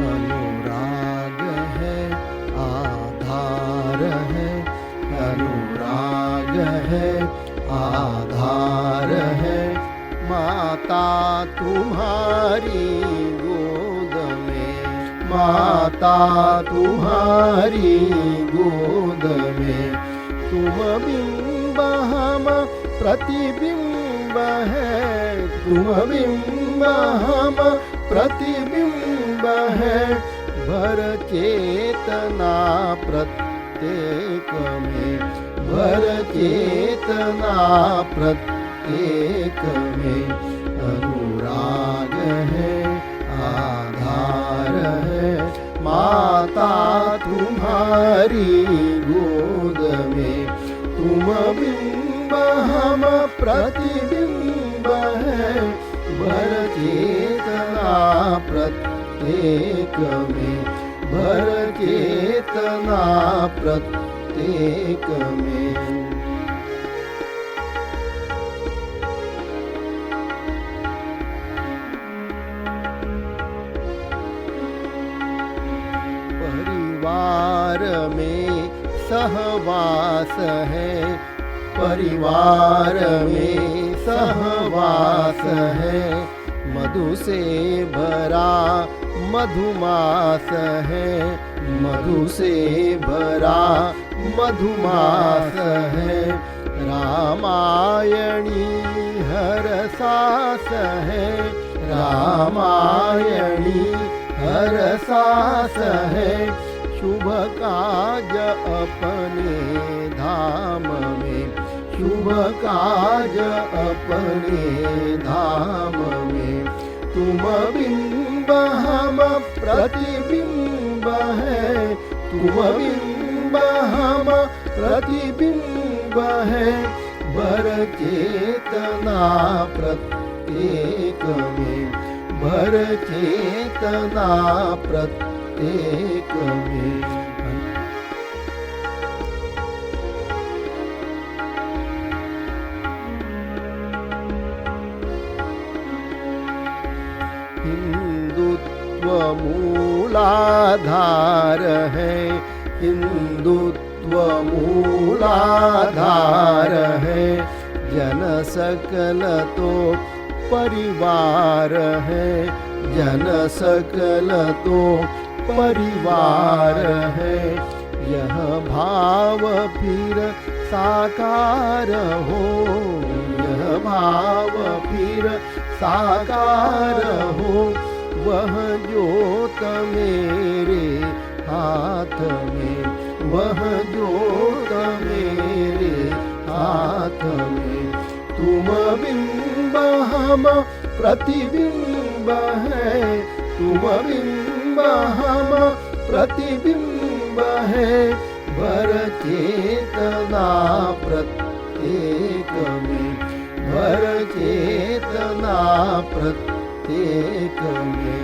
अनुराग है आधार है, अनुराग है आधार है, माता तुम्हारी गोद में, माता तुम्हारी गोद में, तुम बिंब हम प्रतिबिंब है, तुम बिंब हम प्रतिबिंब है, भर चेतना प्रत्येक में, भर चेतना प्रत्येक में, अनुराग है आधार है, माता तुम्हारी गोद में, तुम बिंब हम प्रतिबिंब है, भर चेतना प्रत्येक में, भर चेतना प्रत्येक में। परिवार में सहवास है, परिवार में सहवास है, मधु से भरा मधुमास है, मधु से भरा मधुमास है, रामायणी हर सास है, रामायणी हर सास है, शुभ काज अपने धाम में, शुभ काज अपने धाम में, तुम बिंब हम प्रतिबिंब है, तुम बिंब हम प्रतिबिंब है, भर चेतना प्रत्येक में, भर चेतना प्रत्येक में। हिंदुत्व मूलाधार है, हिंदुत्व मूलाधार है, जन सकल तो परिवार है, जन सकल तो परिवार है, यह भाव फिर साकार हो, यह भाव फिर साकार हो, वह ज्योत मेरे हाथ में, वह ज्योत मेरे हाथ में, तुम बिंब हम प्रतिबिंब है, तुम बिंब हम प्रतिबिंब है, भर चेतना प्रत्येक में, भर चेतना प्रत्येक में।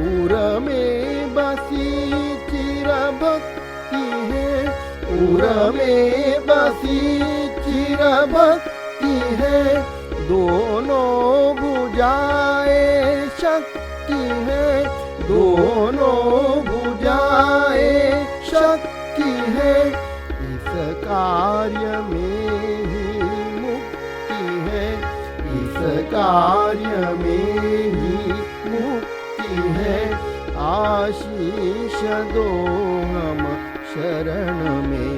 उर में बसी चिर भक्ति है, उर में बसी चिर भक्ति है, दोनों भुजाए शक्ति है, दोनों भुजाए शक्ति है, इस कार्य में ही मुक्ति है, इस कार्य में ही मुक्ति है, आशीष दो हम शरण में,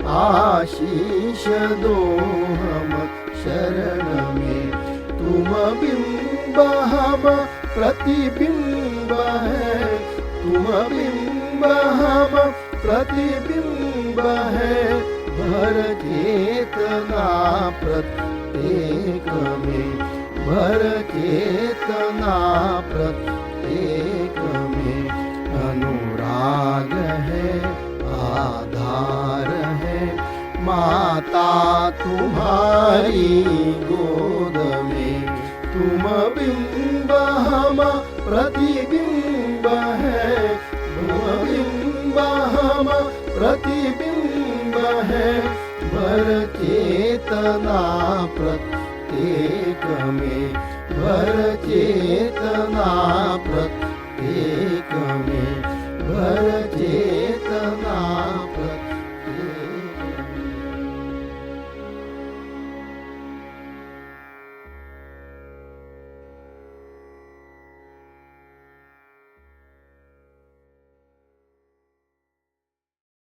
आशीष दो हम शरण में, तुम बिंब हम प्रतिबिंब है, तुम बिंब हम प्रतिबिंब है, भर चेतना प्रत्येक में, भर चेतना प्रत्येक में, अनुराग है आधार है, माता तुम्हारी गोद में, तुम बिंब हम प्रतिबिंब है, भर चेतना प्रत्येक में, भर चेतना प्रत्येक